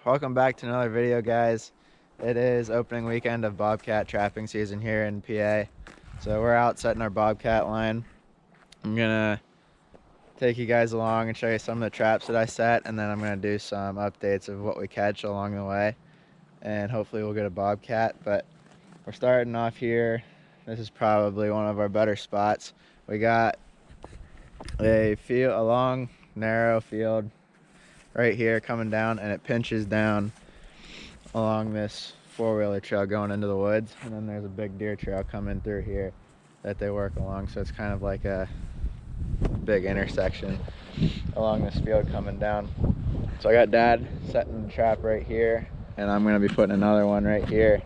Welcome back to another video, guys. It is opening weekend of bobcat trapping season here in PA. So we're out setting our bobcat line. I'm gonna take you guys along and show you some of the traps that I set, and then I'm gonna do some updates of what we catch along the way, and hopefully we'll get a bobcat. But we're starting off here. This is probably one of our better spots. We got a long narrow field right here coming down, and it pinches down along this four-wheeler trail going into the woods, and then there's a big deer trail coming through here that they work along. So it's kind of like a big intersection along this field coming down. So I got Dad setting the trap right here, and I'm going to be putting another one right here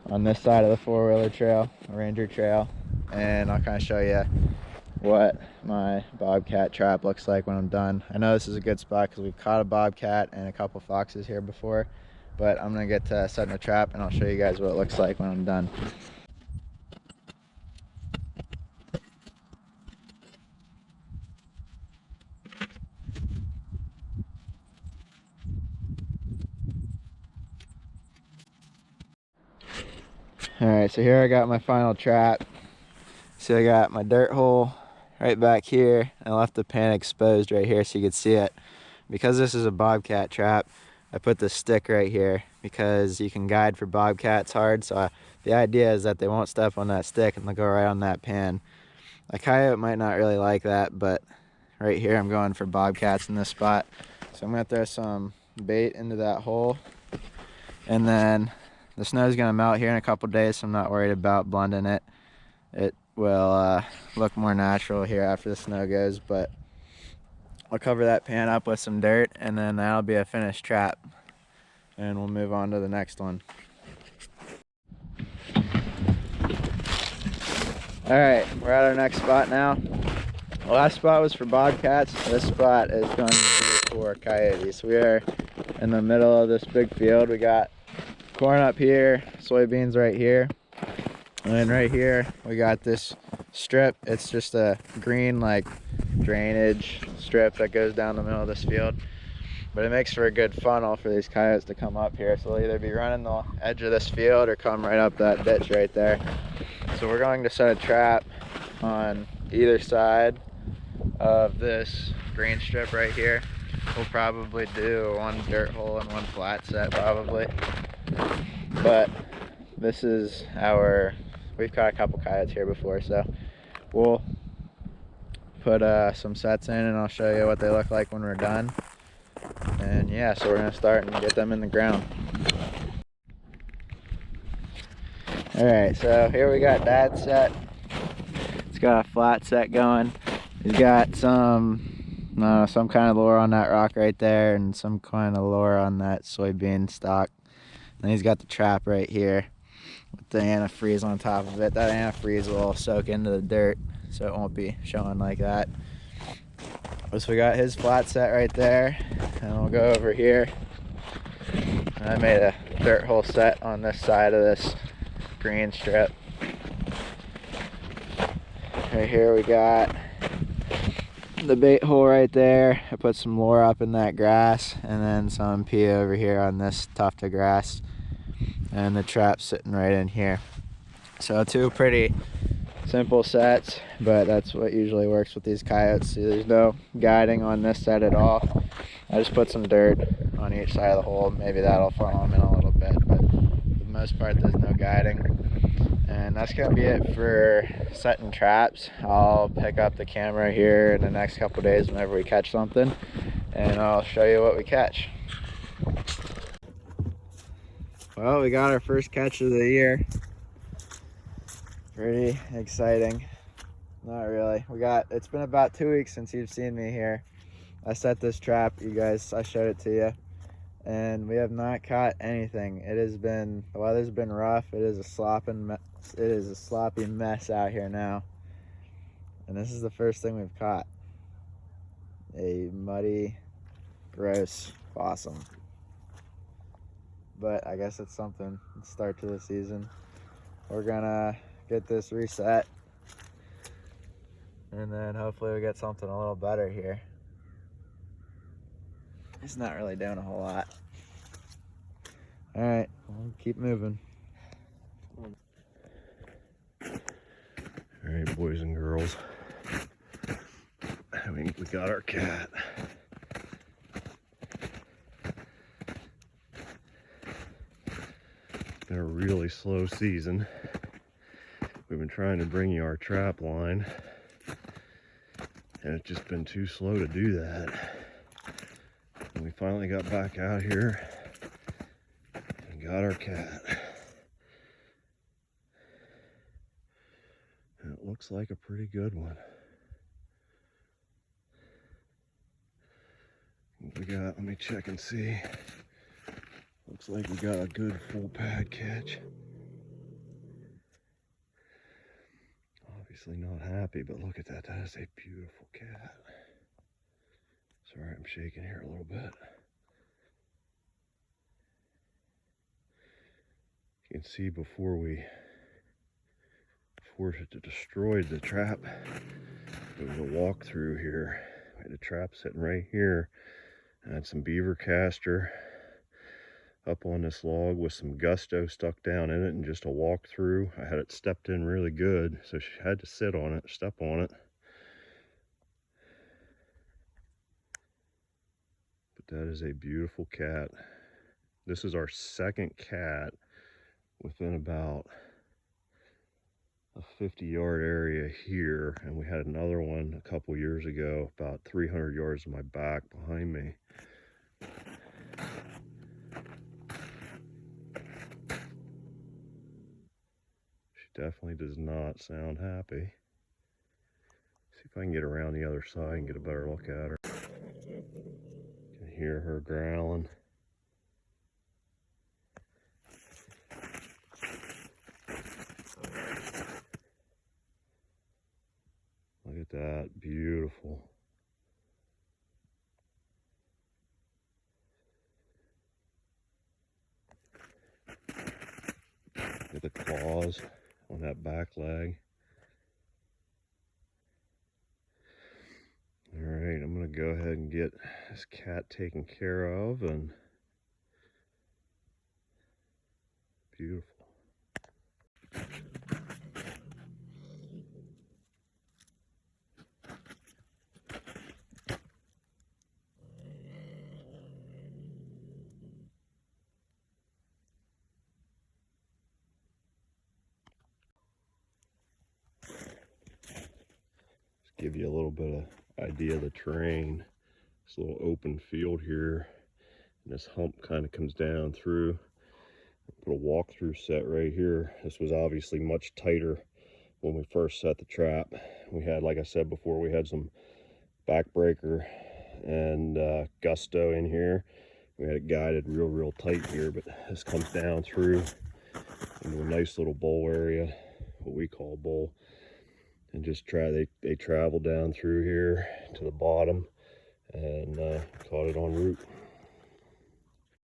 on this side of the four-wheeler trail, ranger trail, and I'll kind of show you what my bobcat trap looks like when I'm done. I know this is a good spot because we've caught a bobcat and a couple foxes here before, but I'm gonna get to setting a trap and I'll show you guys what it looks like when I'm done. Alright, so here I got my final trap. See, I got my dirt hole right back here. I left the pan exposed right here so you could see it. Because this is a bobcat trap, I put this stick right here because you can guide for bobcats hard. So the idea is that they won't step on that stick and they'll go right on that pan. A coyote might not really like that, but right here I'm going for bobcats in this spot. So I'm gonna throw some bait into that hole, and then the snow's gonna melt here in a couple days, so I'm not worried about blending it. It will look more natural here after the snow goes, but I'll cover that pan up with some dirt, and then that'll be a finished trap, and we'll move on to the next one. All right, we're at our next spot now. The last spot was for bobcats. This spot is going to be for coyotes. We are in the middle of this big field. We got corn up here, soybeans right here, and then right here we got this strip. It's just a green like drainage strip that goes down the middle of this field, but it makes for a good funnel for these coyotes to come up here. So they'll either be running the edge of this field or come right up that ditch right there. So we're going to set a trap on either side of this green strip right here. We'll probably do one dirt hole and one flat set probably, but this is we've caught a couple coyotes here before, so we'll put some sets in and I'll show you what they look like when we're done. And yeah, so we're gonna start and get them in the ground. All right, so here we got Dad's set. It's got a flat set going. He's got some kind of lure on that rock right there and some kind of lure on that soybean stalk. And he's got the trap right here with the antifreeze on top of it. That antifreeze will soak into the dirt, so it won't be showing like that. So we got his flat set right there, and we'll go over here. And I made a dirt hole set on this side of this green strip. Right here we got the bait hole right there. I put some lure up in that grass, and then some pea over here on this tuft of grass, and the trap sitting right in here. So two pretty simple sets, but that's what usually works with these coyotes. See, there's no guiding on this set at all. I just put some dirt on each side of the hole. Maybe that'll funnel them in a little bit, but for the most part there's no guiding. And that's gonna be it for setting traps. I'll pick up the camera here in the next couple days whenever we catch something, and I'll show you what we catch. Well, we got our first catch of the year. Pretty exciting. Not really. It's been about 2 weeks since you've seen me here. I set this trap, you guys, I showed it to you, and we have not caught anything. The weather's been rough. It is a sloppy mess out here now, and this is the first thing we've caught. A muddy, gross possum. But I guess it's something. Start to the season. We're gonna get this reset, and then hopefully we get something a little better here. It's not really doing a whole lot. All right, we'll keep moving. All right, boys and girls. I mean, we got our cat. It's been a really slow season. We've been trying to bring you our trap line, and it's just been too slow to do that. And we finally got back out here and got our cat. And it looks like a pretty good one. We got, let me check and see. Looks like we got a good full pad catch. Obviously not happy, but look at that. That is a beautiful cat. Sorry, I'm shaking here a little bit. You can see before we forced it to destroy the trap, there was a walk through here. We had a trap sitting right here. I had some beaver castor up on this log with some gusto stuck down in it and just a walk through. I had it stepped in really good, so she had to sit on it, step on it. But that is a beautiful cat. This is our second cat within about a 50-yard area here, and we had another one a couple years ago about 300 yards to my back behind me. She definitely does not sound happy. See if I can get around the other side and get a better look at her. Can hear her growling. Look at that, beautiful. Look at the claws on that back leg. All right, I'm gonna go ahead and get this cat taken care of, and beautiful. Just give you a little bit of idea of the terrain. This little open field here, and this hump kind of comes down through. Put a walk-through set right here. This was obviously much tighter when we first set the trap. We had, like I said before, we had some backbreaker and gusto in here. We had it guided real tight here, but this comes down through into a nice little bowl area, what we call a bowl, and just they travel down through here to the bottom and caught it en route.